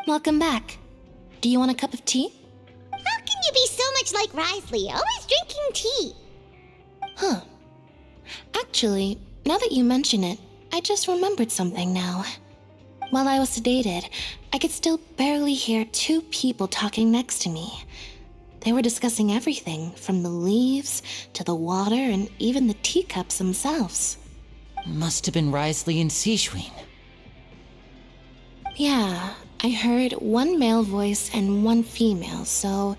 Welcome back. Do you want a cup of tea? How can you be so much like Risley, always drinking tea? Huh. Actually, now that you mention it, I just remembered something now. While I was sedated, I could still barely hear two people talking next to me. They were discussing everything, from the leaves to the water and even the teacups themselves. Must have been Risley and Sishwin. Yeah, I heard one male voice and one female, so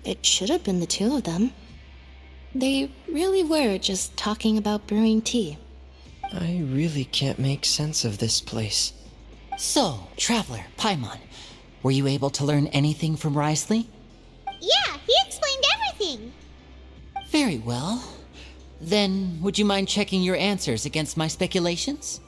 it should have been the two of them. They really were just talking about brewing tea. I really can't make sense of this place. So, Traveler, Paimon, were you able to learn anything from Risley? Yeah, he explained everything. Very well. Then, would you mind checking your answers against my speculations?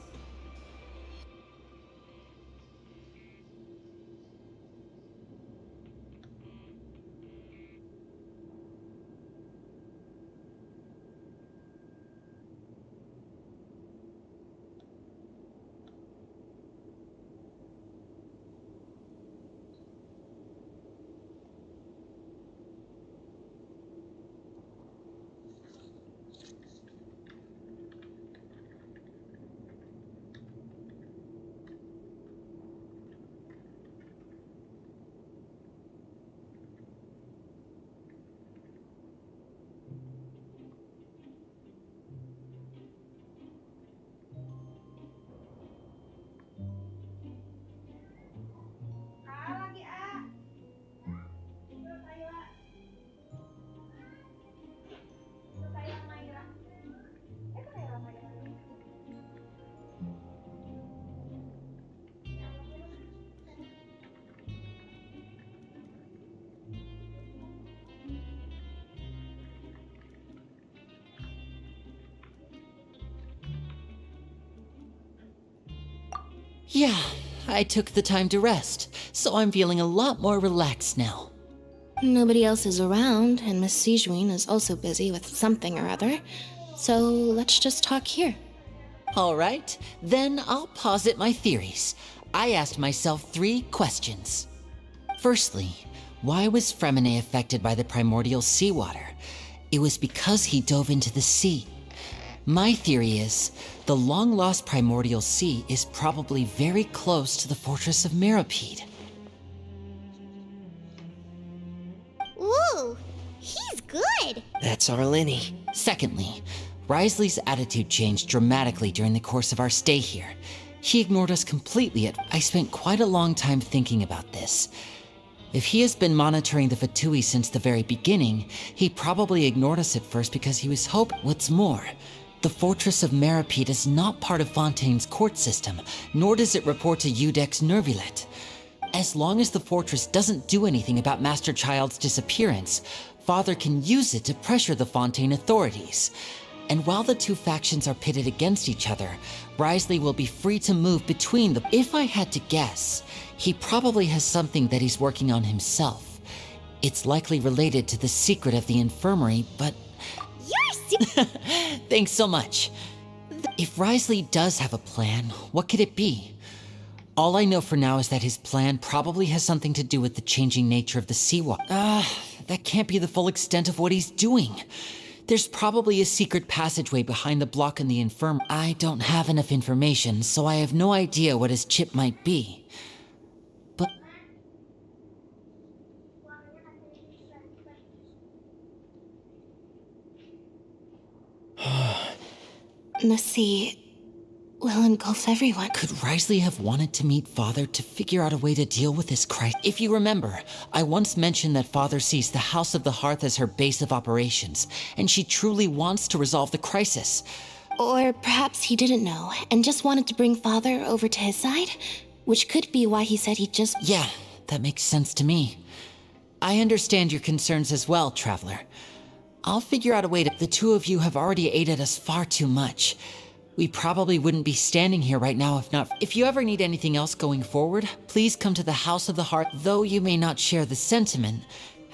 Yeah, I took the time to rest, so I'm feeling a lot more relaxed now. Nobody else is around, and Miss Sijwin is also busy with something or other, so let's just talk here. All right, then I'll posit my theories. I asked myself 3 questions. Firstly, why was Fremine affected by the primordial seawater? It was because he dove into the sea. My theory is, the long-lost primordial sea is probably very close to the fortress of Meropide. Ooh, he's good. That's our Linny. Secondly, Risley's attitude changed dramatically during the course of our stay here. He ignored us completely. I spent quite a long time thinking about this. If he has been monitoring the Fatui since the very beginning, he probably ignored us at first because he was hoping. What's more, the Fortress of Meropide is not part of Fontaine's court system, nor does it report to Udex Nervulet. As long as the fortress doesn't do anything about Master Child's disappearance, Father can use it to pressure the Fontaine authorities. And while the 2 factions are pitted against each other, Risley will be free to move between them. If I had to guess, he probably has something that he's working on himself. It's likely related to the secret of the infirmary, but... Thanks so much. If Risley does have a plan, what could it be? All I know for now is that his plan probably has something to do with the changing nature of the seawater. That can't be the full extent of what he's doing. There's probably a secret passageway behind the block in the infirmary. I don't have enough information, so I have no idea what his chip might be. But... The sea will engulf everyone. Could Risley have wanted to meet Father to figure out a way to deal with this crisis? If you remember, I once mentioned that Father sees the House of the Hearth as her base of operations, and she truly wants to resolve the crisis. Or perhaps he didn't know, and just wanted to bring Father over to his side? Which could be why he said he'd just... Yeah, that makes sense to me. I understand your concerns as well, Traveler. I'll figure out a way to... The 2 of you have already aided us far too much. We probably wouldn't be standing here right now if not... If you ever need anything else going forward, please come to the House of the Heart. Though you may not share the sentiment,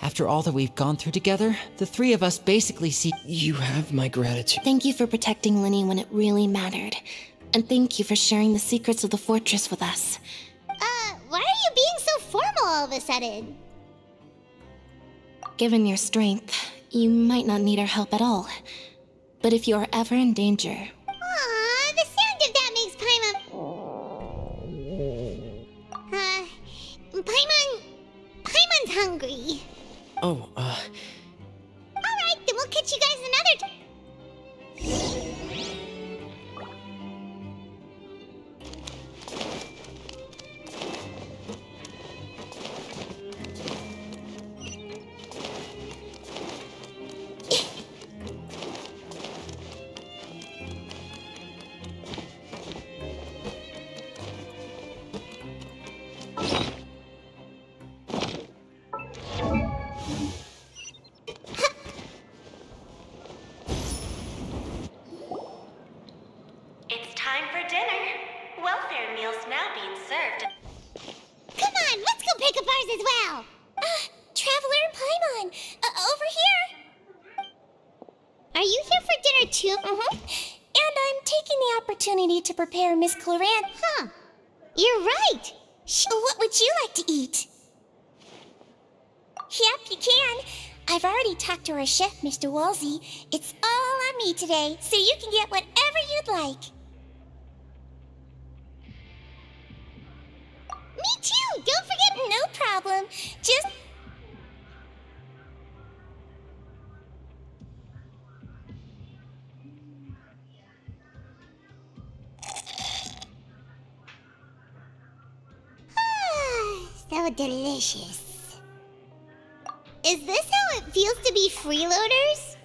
after all that we've gone through together, the 3 of us basically see... You have my gratitude. Thank you for protecting Linny when it really mattered. And thank you for sharing the secrets of the fortress with us. Why are you being so all of a sudden? Given your strength, you might not need our help at all. But if you are ever in danger... Aw, the sound of that makes Paimon... Paimon's hungry. Oh, Alright, then we'll catch you guys another time. It's time for dinner. Welfare meals now being served. Come on, let's go pick up ours as well. Traveler and Paimon, over here. Are you here for dinner too? And I'm taking the opportunity to prepare Miss Cloran. Huh. You're right. What would you like to eat? Yep, you can. I've already talked to our chef, Mr. Wolsey. It's all on me today, so you can get whatever you'd like. Me too! Don't forget... No problem. Just... So delicious. Is this how it feels to be freeloaders?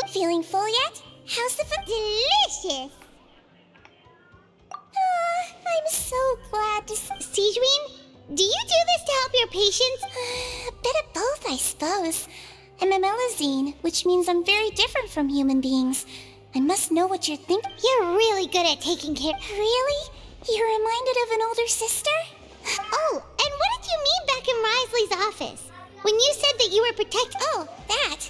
Feeling full yet? How's the food? Delicious! I'm so glad to see Dream. Do you do this to help your patients? A bit of both, I suppose. I'm a Melazine, which means I'm very different from human beings. I must know what you're thinking. You're really good at taking care... Really? You're reminded of an older sister? Oh, and what did you mean back in Risley's office? When you said that you were Oh, that.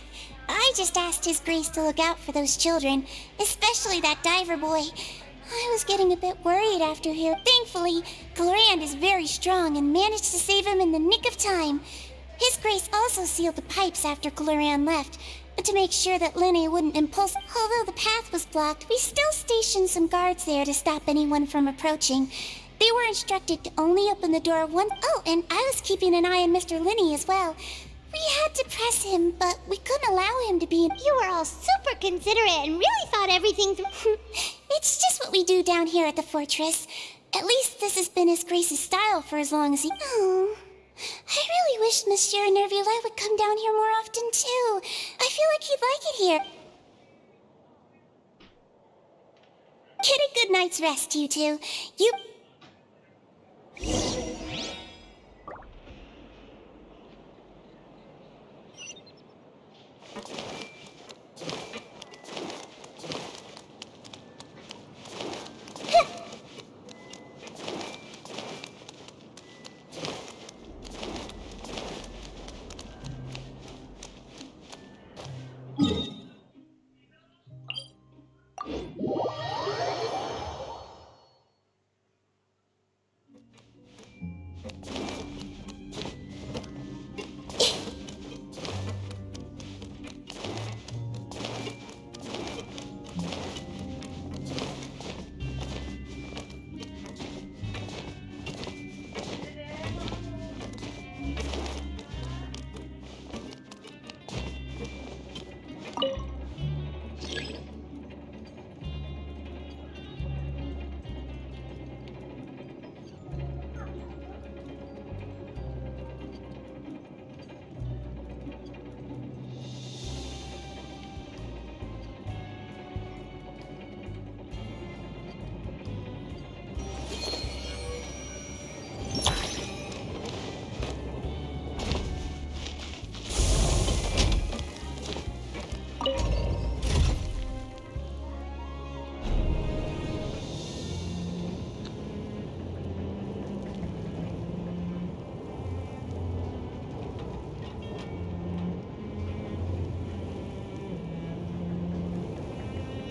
I just asked His Grace to look out for those children, especially that diver boy. I was getting a bit worried after here. Thankfully, Glorand is very strong and managed to save him in the nick of time. His Grace also sealed the pipes after Glorand left, but to make sure that Linne wouldn't impulse. Although the path was blocked, we still stationed some guards there to stop anyone from approaching. They were instructed to only open the door once. Oh, and I was keeping an eye on Mr. Linne as well. We had to press him, but we couldn't allow him to be... You were all super considerate and really thought everything through. It's just what we do down here at the fortress. At least this has been His Grace's style for as long as he... Oh, I really wish Monsieur Nervula would come down here more often, too. I feel like he'd like it here. Get a good night's rest, you two. You...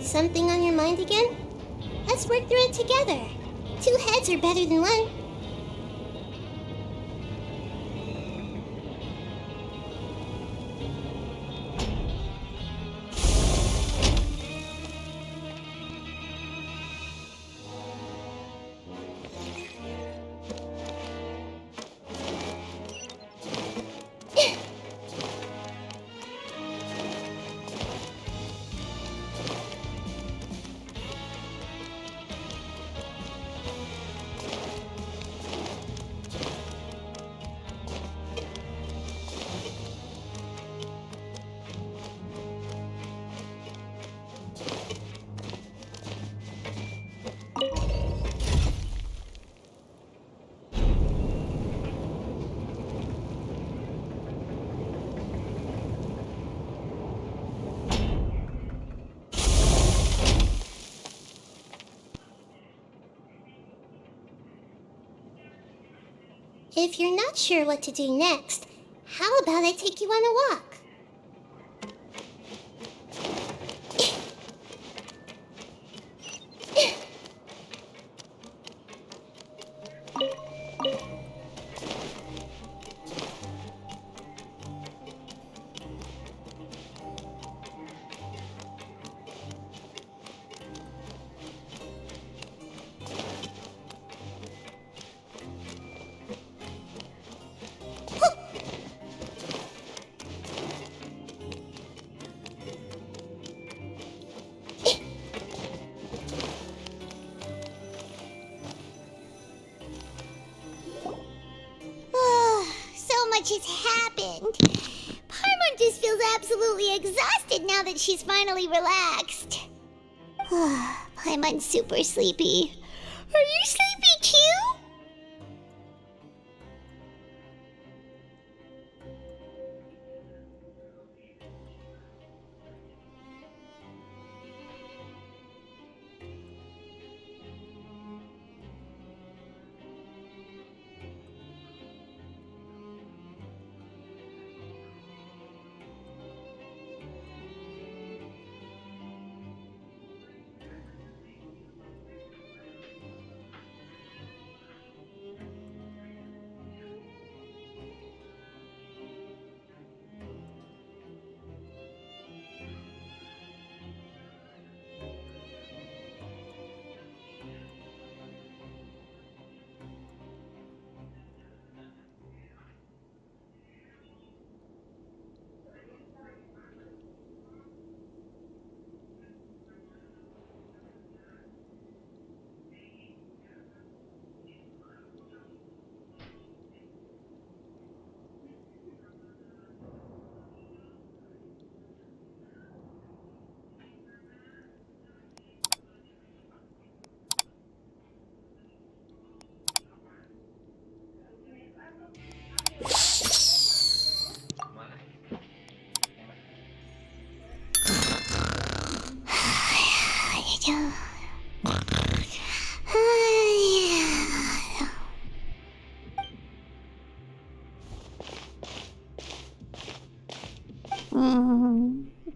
Something on your mind again? Let's work through it together. Two heads are better than one. If you're not sure what to do next, how about I take you on a walk? So much has happened. Paimon just feels absolutely exhausted now that she's finally relaxed. Paimon's super sleepy. Are you sleepy too?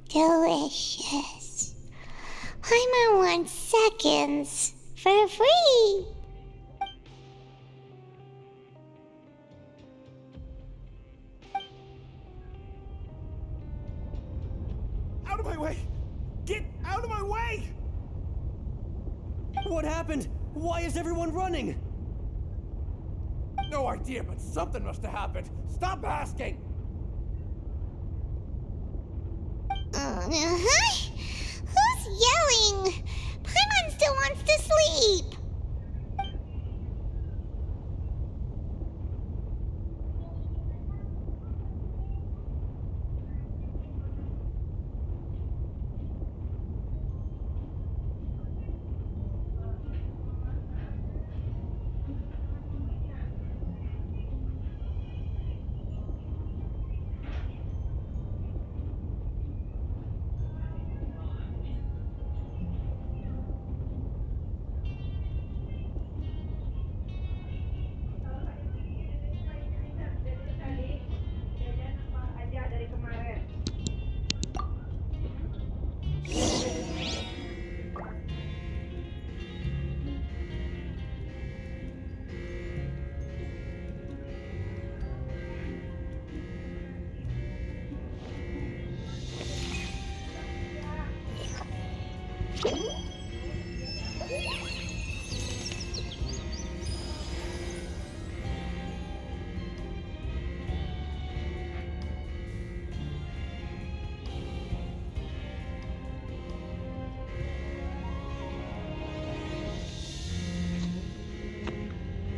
Delicious. Paimon wants seconds for free. Out of my way! Get out of my way! What happened? Why is everyone running? No idea, but something must have happened. Stop asking! Who's yelling? Paimon still wants to sleep.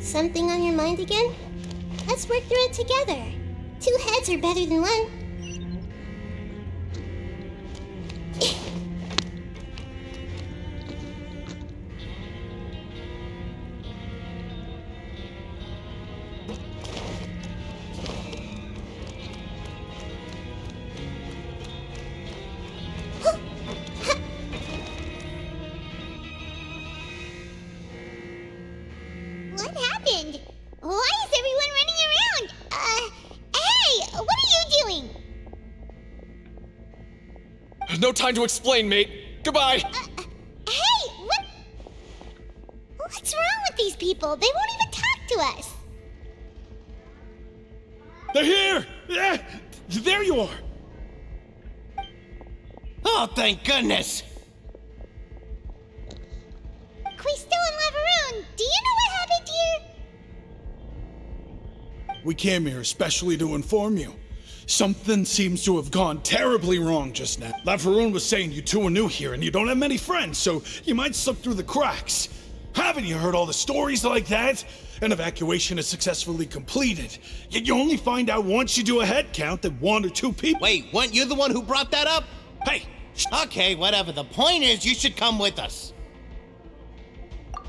Something on your mind again? Let's work through it together. 2 heads are better than 1. What happened? Why is everyone running No time to explain, mate. Goodbye! Hey, what? What's wrong with these people? They won't even talk to us. They're here! Yeah, there you are! Oh, thank goodness! Quisto and Laveroon, do you know what happened here? We came here especially to inform you. Something seems to have gone terribly wrong just now. Laveroon was saying you two are new here and you don't have many friends, so you might slip through the cracks. Haven't you heard all the stories like that? An evacuation is successfully completed, yet you only find out once you do a head count that 1 or 2 people— Wait, weren't you the one who brought that up? Hey! Okay, whatever. The point is, you should come with us.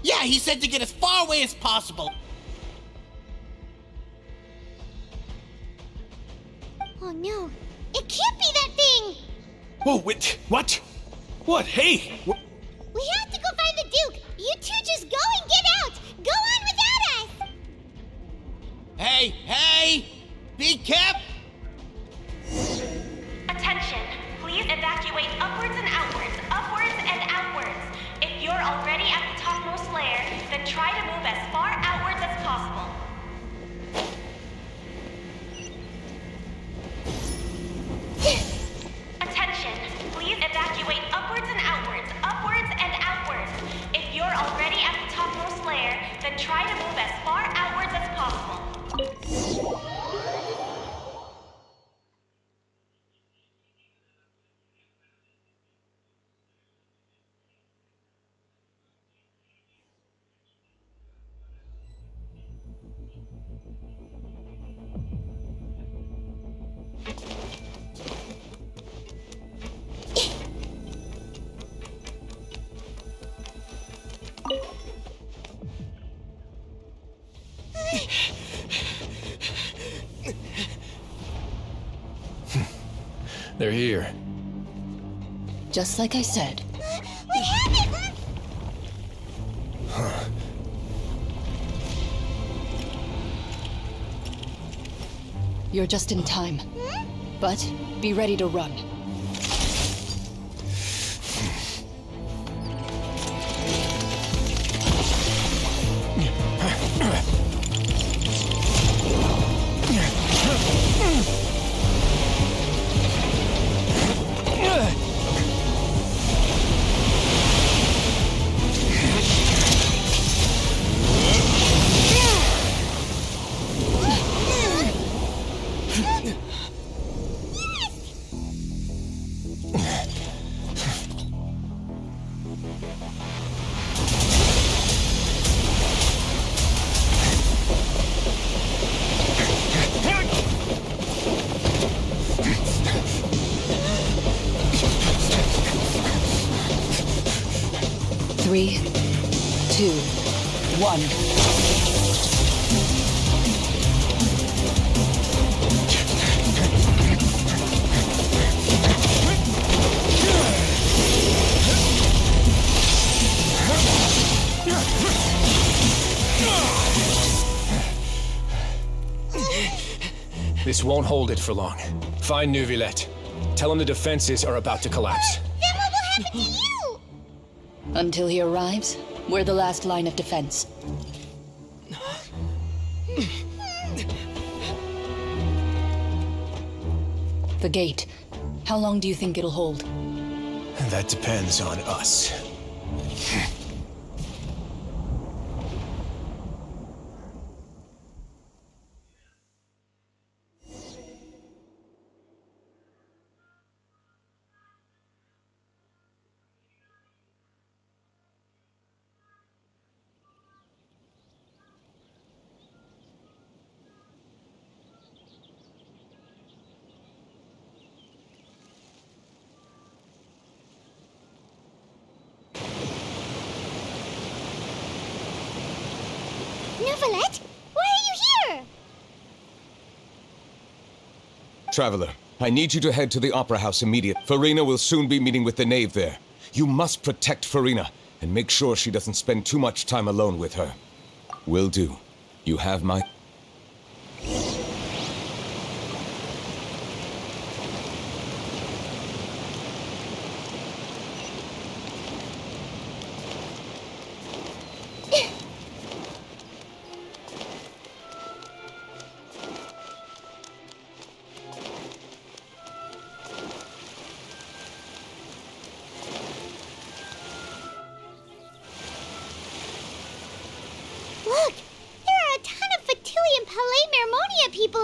Yeah, he said to get as far away as possible. Oh no, it can't be that thing! Whoa, wait, what? What? Hey! We have to go find the Duke! You two just go and get out! Go on without us! Hey! Be careful! Attention! Please evacuate upwards and outwards, upwards and outwards. If you're already at the topmost layer, then try to move as far outwards as possible. Attention! Please evacuate upwards and outwards, upwards and outwards. If you're already at the topmost layer, then try to move as far outwards as possible. They're here. Just like I said. We have it! You're just in time. But be ready to run. Three, 2, 1. This won't hold it for long. Find Neuvillette. Tell him the defenses are about to collapse. Then what will happen to you? Until he arrives, we're the last line of defense. The gate. How long do you think it'll hold? That depends on us. Neuvillette? Why are you here? Traveler, I need you to head to the Opera House immediately. Farina will soon be meeting with the knave there. You must protect Farina, and make sure she doesn't spend too much time alone with her. Will do. You have my...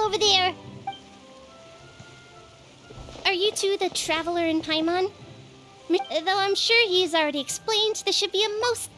over there. Are you two the Traveler in Paimon? Though I'm sure he's already explained, this should be a most...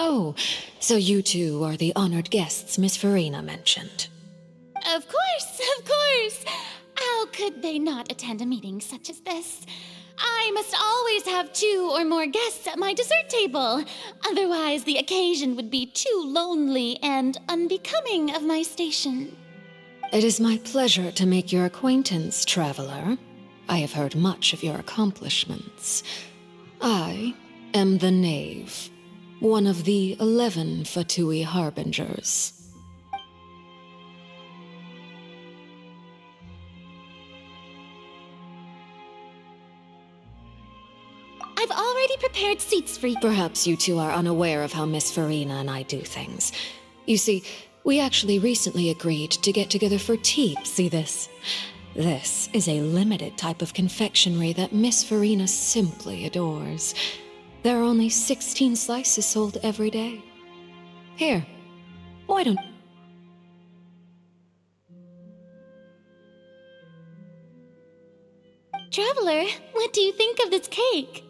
Oh, so you two are the honored guests Miss Farina mentioned. Of course, of course. How could they not attend a meeting such as this? I must always have 2 or more guests at my dessert table. Otherwise, the occasion would be too lonely and unbecoming of my station. It is my pleasure to make your acquaintance, traveler. I have heard much of your accomplishments. I am the Knave, one of the 11 Fatui Harbingers. I've already prepared seats for you. Perhaps you two are unaware of how Miss Farina and I do things. You see, we actually recently agreed to get together for tea. See this? This is a limited type of confectionery that Miss Farina simply adores. There are only 16 slices sold every day. Here, why don't... Traveler, what do you think of this cake?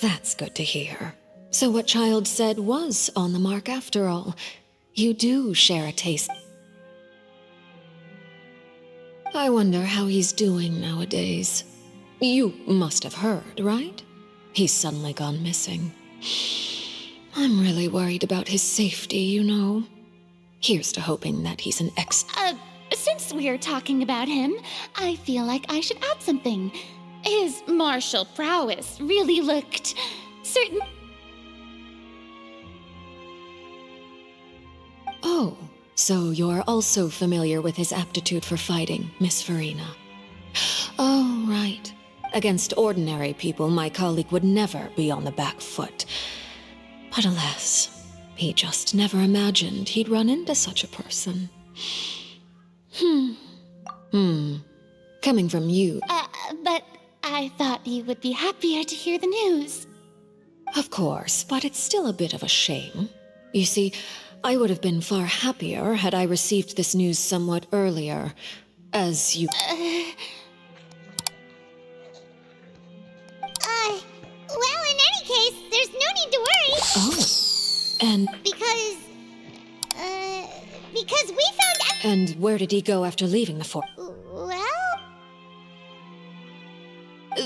That's good to hear. So what Child said was on the mark after all. You do share a taste. I wonder how he's doing nowadays. You must have heard, right? He's suddenly gone missing. I'm really worried about his safety, you know. Here's to hoping that he's an Since we're talking about him, I feel like I should add something. His martial prowess really looked certain. Oh, so you're also familiar with his aptitude for fighting, Miss Farina. Oh, right. Against ordinary people, my colleague would never be on the back foot. But alas, he just never imagined he'd run into such a person. Coming from you... But I thought you would be happier to hear the news. Of course, but it's still a bit of a shame. You see, I would have been far happier had I received this news somewhat earlier, as you... Well, in any case, there's no need to worry. Oh, and... Because we found out... And where did he go after leaving the fort? Well...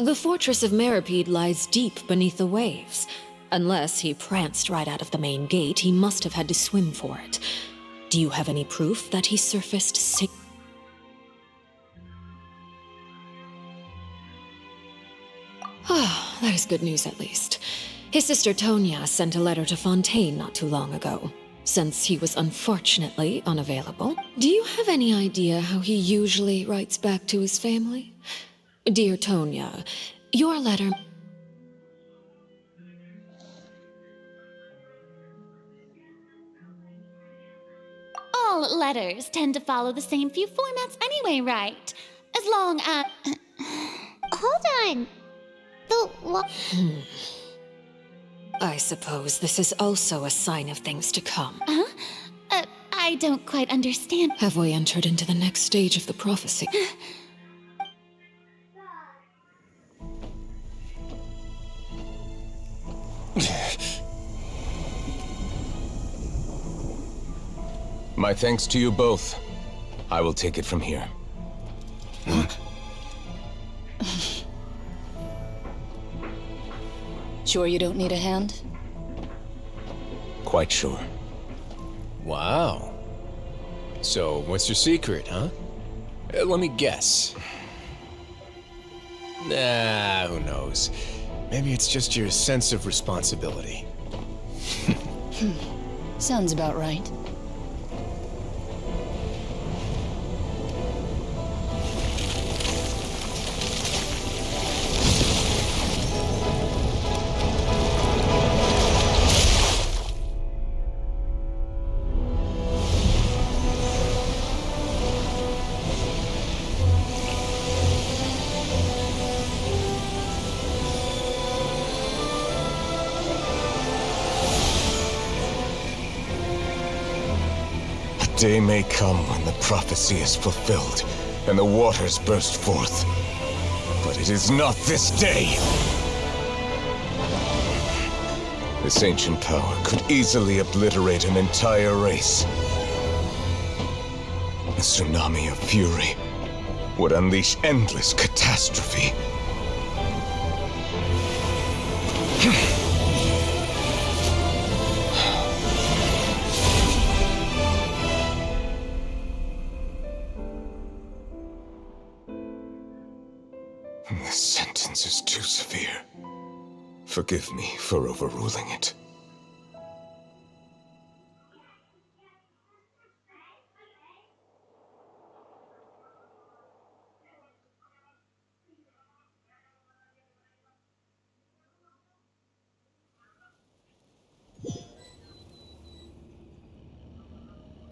The fortress of Meripede lies deep beneath the waves. Unless he pranced right out of the main gate, he must have had to swim for it. Do you have any proof that he surfaced sick? Ah, that is good news at least. His sister Tonya sent a letter to Fontaine not too long ago. Since he was unfortunately unavailable, do you have any idea how he usually writes back to his family? Dear Tonya, your letter... All letters tend to follow the same few formats anyway, right? As long as... Hold on. What? I suppose this is also a sign of things to come. Huh? I don't quite understand. Have we entered into the next stage of the prophecy? My thanks to you both. I will take it from here. Sure you don't need a hand? Quite sure. Wow. So, what's your secret, huh? Let me guess. Nah, who knows? Maybe it's just your sense of responsibility. Sounds about right. Day may come when the prophecy is fulfilled, and the waters burst forth. But it is not this day! This ancient power could easily obliterate an entire race. A tsunami of fury would unleash endless catastrophe. This sentence is too severe. Forgive me for overruling it.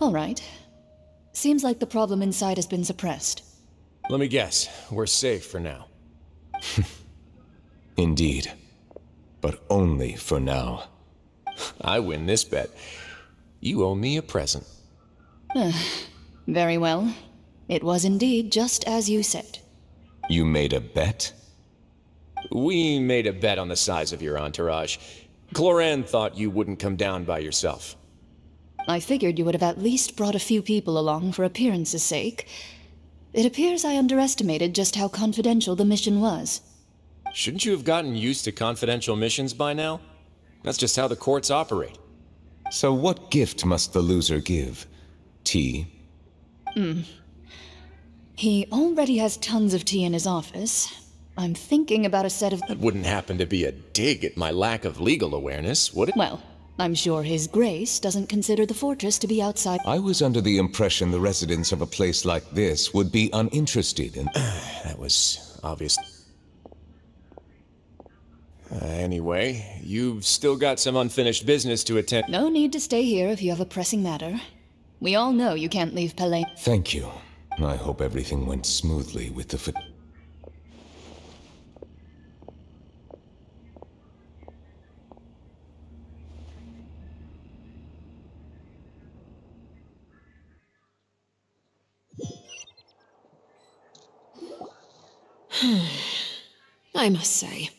All right. Seems like the problem inside has been suppressed. Let me guess, we're safe for now. Indeed. But only for now. I win this bet. You owe me a present. Very well. It was indeed just as you said. You made a bet? We made a bet on the size of your entourage. Cloran thought you wouldn't come down by yourself. I figured you would have at least brought a few people along for appearance's sake. It appears I underestimated just how confidential the mission was. Shouldn't you have gotten used to confidential missions by now? That's just how the courts operate. So what gift must the loser give? Tea? He already has tons of tea in his office. I'm thinking about a set of... That wouldn't happen to be a dig at my lack of legal awareness, would it? Well, I'm sure His Grace doesn't consider the fortress to be outside... I was under the impression the residents of a place like this would be uninterested in... That was obvious. Anyway, you've still got some unfinished business to attend. No need to stay here if you have a pressing matter. We all know you can't leave Palais. Thank you. I hope everything went smoothly with the I must say,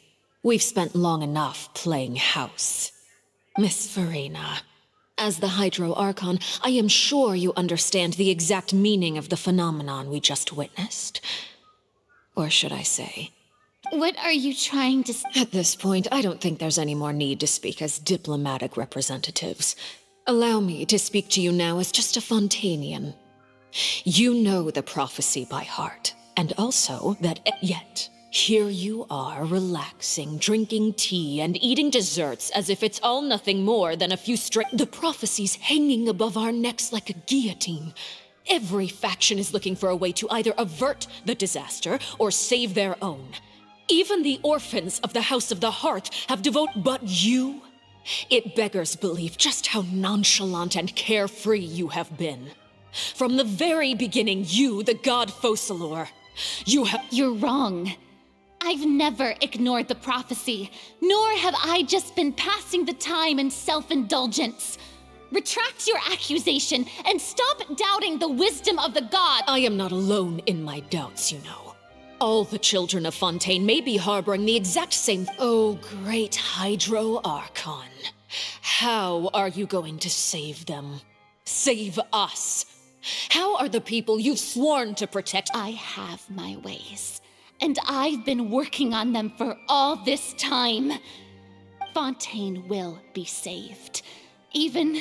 we've spent long enough playing house. Miss Farina, as the Hydro Archon, I am sure you understand the exact meaning of the phenomenon we just witnessed. Or should I say... What are you trying to... At this point, I don't think there's any more need to speak as diplomatic representatives. Allow me to speak to you now as just a Fontanian. You know the prophecy by heart, and also that yet... Here you are, relaxing, drinking tea, and eating desserts as if it's all nothing more than a few The prophecy's hanging above our necks like a guillotine. Every faction is looking for a way to either avert the disaster or save their own. Even the orphans of the House of the Hearth have devoted... But you? It beggars belief just how nonchalant and carefree you have been. From the very beginning, you, the god Focalor, you have... You're wrong. I've never ignored the prophecy, nor have I just been passing the time in self-indulgence. Retract your accusation and stop doubting the wisdom of the god. I am not alone in my doubts, you know. All the children of Fontaine may be harboring the exact same... Oh, great Hydro Archon. How are you going to save them? Save us? How are the people you've sworn to protect... I have my ways. And I've been working on them for all this time. Fontaine will be saved. Even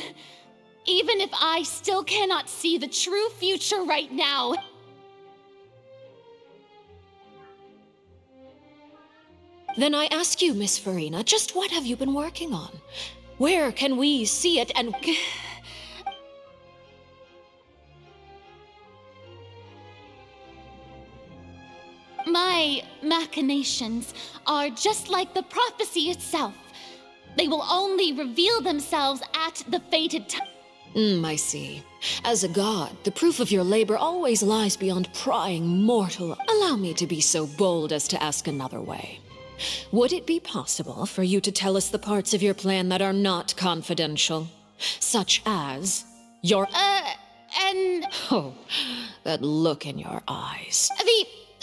if I still cannot see the true future right now. Then I ask you, Miss Farina, just what have you been working on? Where can we see it and... My machinations are just like the prophecy itself. They will only reveal themselves at the fated time. I see. As a god, the proof of your labor always lies beyond prying mortal. Allow me to be so bold as to ask another way. Would it be possible for you to tell us the parts of your plan that are not confidential? Such as your... Oh, that look in your eyes.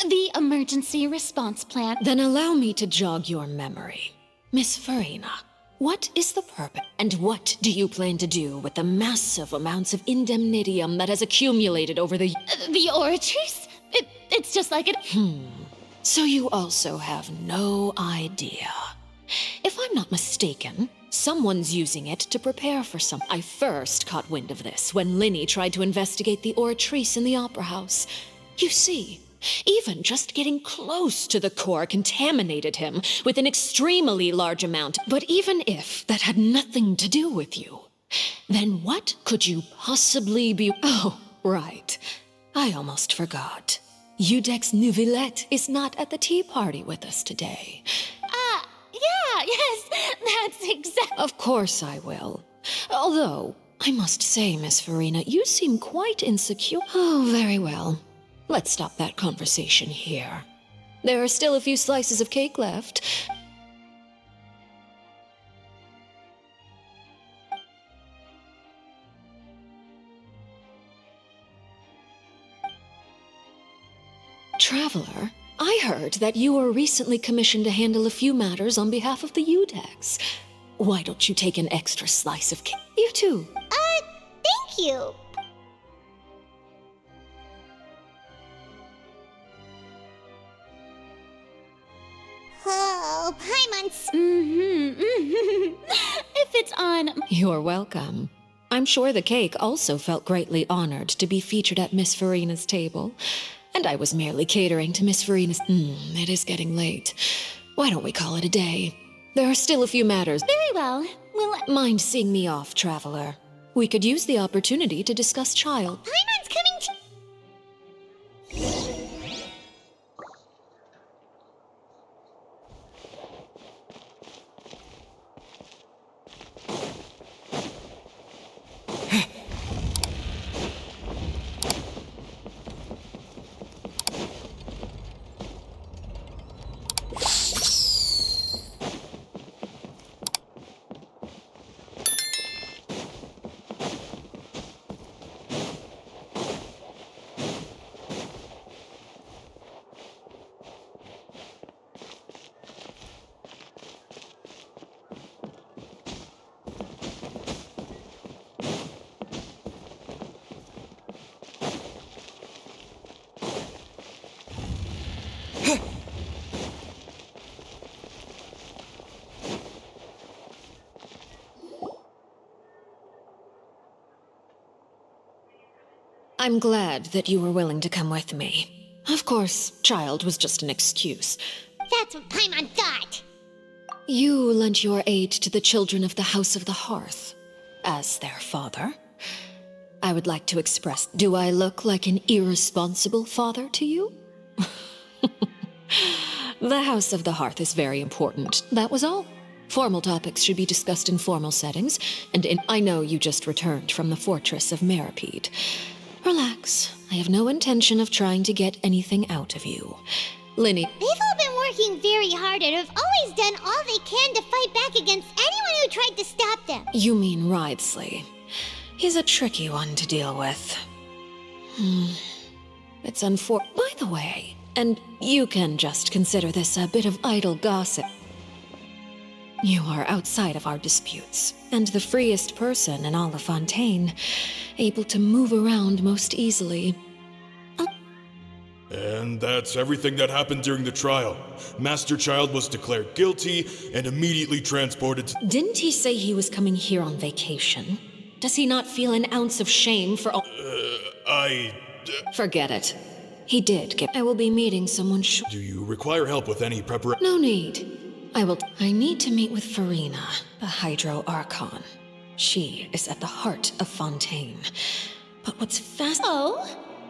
The emergency response plan. Then allow me to jog your memory. Miss Farina, what is the purpose, and what do you plan to do with the massive amounts of indemnitium that has accumulated over the... The oratories? It's just like it... So you also have no idea. If I'm not mistaken, someone's using it to prepare for some... I first caught wind of this when Linny tried to investigate the oratrice in the Opera House. You see, even just getting close to the core contaminated him with an extremely large amount. But even if that had nothing to do with you, then what could you possibly be... Oh, right. I almost forgot. Udex Nouvillette is not at the tea party with us today. Yeah, yes, that's exactly... Of course I will. Although, I must say, Miss Farina, you seem quite insecure. Oh, very well. Let's stop that conversation here. There are still a few slices of cake left. Traveler, I heard that you were recently commissioned to handle a few matters on behalf of the Udex. Why don't you take an extra slice of cake? You too. Thank you. Oh, Paimon's... If it's on... You're welcome. I'm sure the cake also felt greatly honored to be featured at Miss Farina's table. And I was merely catering to Miss Farina's... It is getting late. Why don't we call it a day? There are still a few matters. Very well. Mind seeing me off, Traveler? We could use the opportunity to discuss child. Paimon's coming to... I'm glad that you were willing to come with me. Of course, child was just an excuse. That's what Paimon thought. You lent your aid to the children of the House of the Hearth. As their father, I would like to express, do I look like an irresponsible father to you? The House of the Hearth is very important. That was all. Formal topics should be discussed in formal settings, and I know you just returned from the fortress of Meripede. Relax. I have no intention of trying to get anything out of you. Linny... They've all been working very hard and have always done all they can to fight back against anyone who tried to stop them. You mean Wriothesley. He's a tricky one to deal with. It's By the way, and you can just consider this a bit of idle gossip. You are outside of our disputes, and the freest person in all of Fontaine, able to move around most easily. And that's everything that happened during the trial. Master Child was declared guilty and immediately transported to... Didn't he say he was coming here on vacation? Does he not feel an ounce of shame for all... Forget it. He did get... I will be meeting someone Do you require help with any preparation? No need. I need to meet with Farina, the Hydro Archon. She is at the heart of Fontaine. But what's Oh?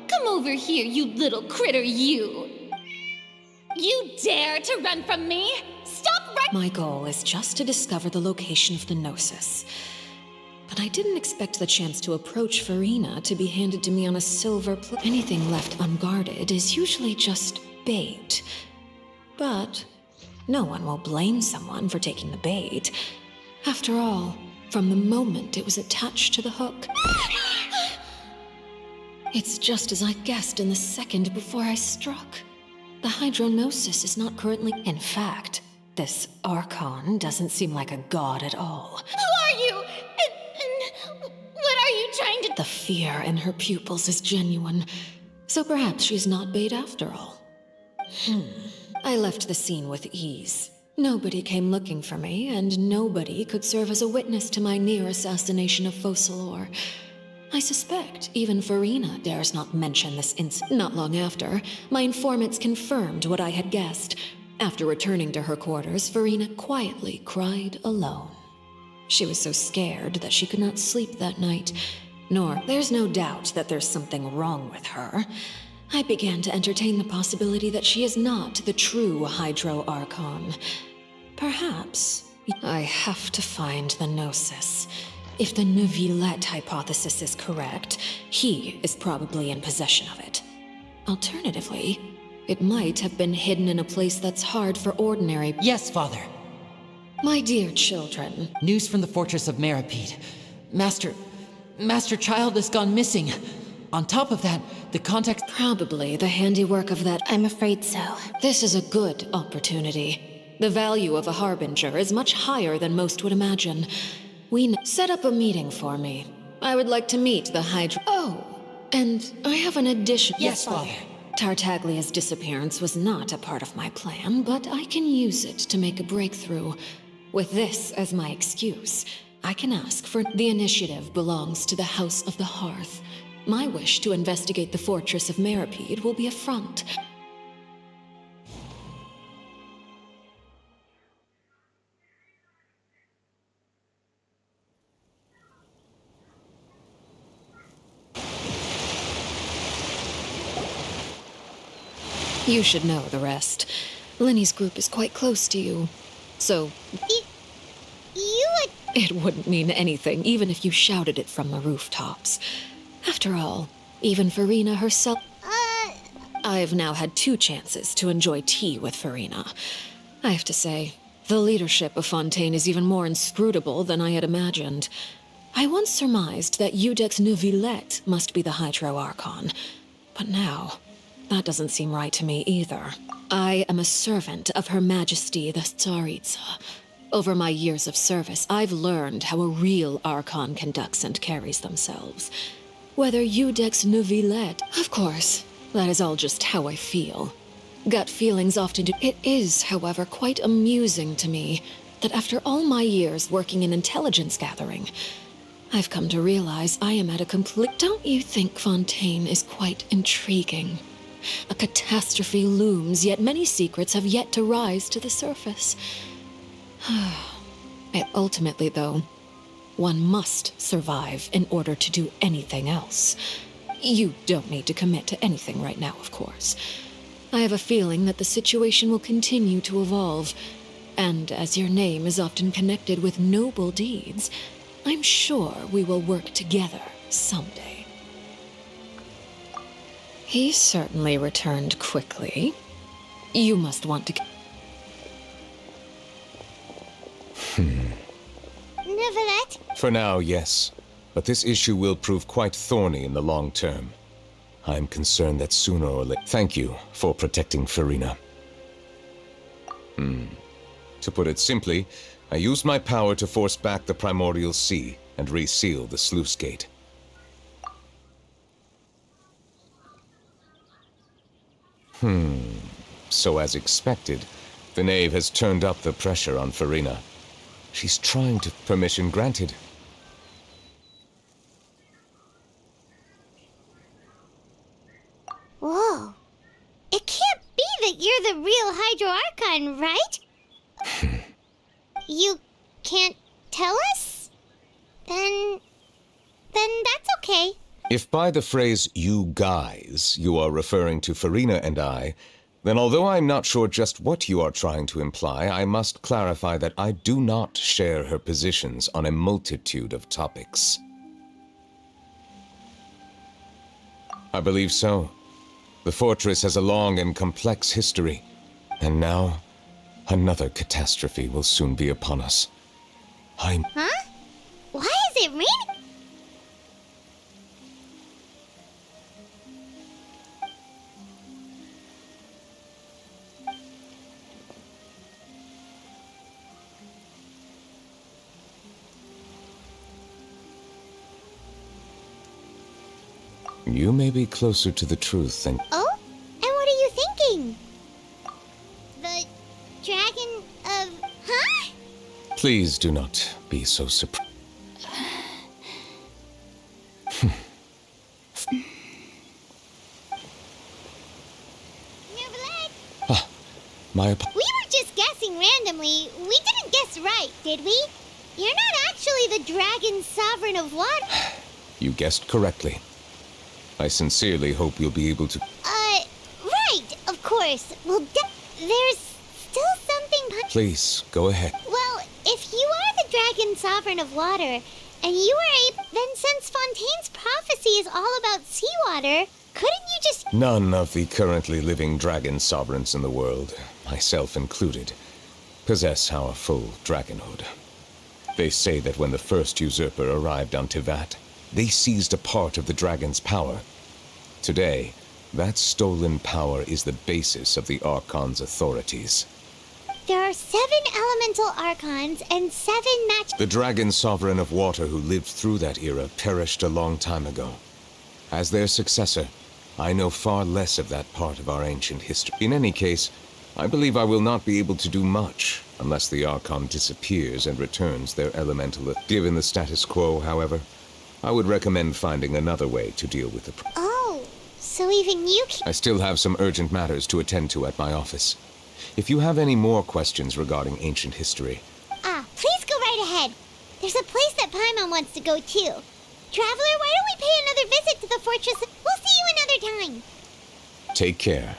Come over here, you little critter, you! You dare to run from me? Stop running! My goal is just to discover the location of the Gnosis. But I didn't expect the chance to approach Farina to be handed to me on a silver plate. Anything left unguarded is usually just bait. But no one will blame someone for taking the bait. After all, from the moment it was attached to the hook. It's just as I guessed in the second before I struck. The Hydrognosis is not currently... In fact, this Archon doesn't seem like a god at all. Who are you? And what are you trying to... The fear in her pupils is genuine. So perhaps she's not bait after all. I left the scene with ease. Nobody came looking for me, and nobody could serve as a witness to my near assassination of Focalor. I suspect even Farina dares not mention this incident. Not long after, my informants confirmed what I had guessed. After returning to her quarters, Farina quietly cried alone. She was so scared that she could not sleep that night. Nor, there's no doubt that there's something wrong with her. I began to entertain the possibility that she is not the true Hydro Archon. Perhaps I have to find the Gnosis. If the Neuvillette hypothesis is correct, he is probably in possession of it. Alternatively, it might have been hidden in a place that's hard for ordinary... Yes, Father. My dear children. News from the fortress of Meripede. Master Child has gone missing. On top of that, the context... Probably the handiwork of that... I'm afraid so. This is a good opportunity. The value of a Harbinger is much higher than most would imagine. Set up a meeting for me. I would like to meet the Hydro... Oh, and I have an addition... Yes, Father. Tartaglia's disappearance was not a part of my plan, but I can use it to make a breakthrough. With this as my excuse, I can ask for... The initiative belongs to the House of the Hearth. My wish to investigate the fortress of Meripede will be a front. You should know the rest. Lenny's group is quite close to you, so... It wouldn't mean anything, even if you shouted it from the rooftops. After all, even Farina herself... I've now had 2 chances to enjoy tea with Farina. I have to say, the leadership of Fontaine is even more inscrutable than I had imagined. I once surmised that Iudex Neuvillette must be the Hydro Archon, but now... That doesn't seem right to me either. I am a servant of Her Majesty the Tsaritsa. Over my years of service, I've learned how a real Archon conducts and carries themselves. Whether Iudex Neuvillette... Of course, that is all just how I feel. Gut feelings often do... It is, however, quite amusing to me that after all my years working in intelligence gathering, I've come to realize I am at a complete... Don't you think Fontaine is quite intriguing? A catastrophe looms, yet many secrets have yet to rise to the surface. Ultimately, though, one must survive in order to do anything else. You don't need to commit to anything right now, of course. I have a feeling that the situation will continue to evolve, and as your name is often connected with noble deeds, I'm sure we will work together someday. He certainly returned quickly. You must want to... Neuvillette? For now, yes. But this issue will prove quite thorny in the long term. I'm concerned that sooner or later... Thank you for protecting Farina. To put it simply, I used my power to force back the Primordial Sea and reseal the sluice gate. So as expected, the knave has turned up the pressure on Farina. She's trying to... Permission granted. Whoa. It can't be that you're the real Hydro Archon, right? You can't tell us? Then that's okay. If by the phrase, you guys, you are referring to Farina and I, then although I'm not sure just what you are trying to imply, I must clarify that I do not share her positions on a multitude of topics. I believe so. The fortress has a long and complex history, and now another catastrophe will soon be upon us. Huh? Why is it raining? You may be closer to the truth than... Oh? And what are you thinking? The dragon of... Huh? Please do not be so surprised. My We were just guessing randomly. We didn't guess right, did we? You're not actually the dragon sovereign of water. You guessed correctly. I sincerely hope you'll be able to... Right, of course. Well, there's still something... Please, go ahead. Well, if you are the dragon sovereign of water, and you were able... Then since Fontaine's prophecy is all about seawater, couldn't you just... None of the currently living dragon sovereigns in the world, myself included, possess our full dragonhood. They say that when the first usurper arrived on Tivat, they seized a part of the dragon's power. Today, that stolen power is the basis of the Archon's authorities. There are 7 elemental archons and 7 match... The dragon sovereign of water who lived through that era perished a long time ago. As their successor, I know far less of that part of our ancient history. In any case, I believe I will not be able to do much unless the Archon disappears and returns their elemental... Given the status quo, however, I would recommend finding another way to deal with the problem. Oh, so even you can... I still have some urgent matters to attend to at my office. If you have any more questions regarding ancient history... Please go right ahead. There's a place that Paimon wants to go too. Traveler, why don't we pay another visit to the fortress? We'll see you another time. Take care.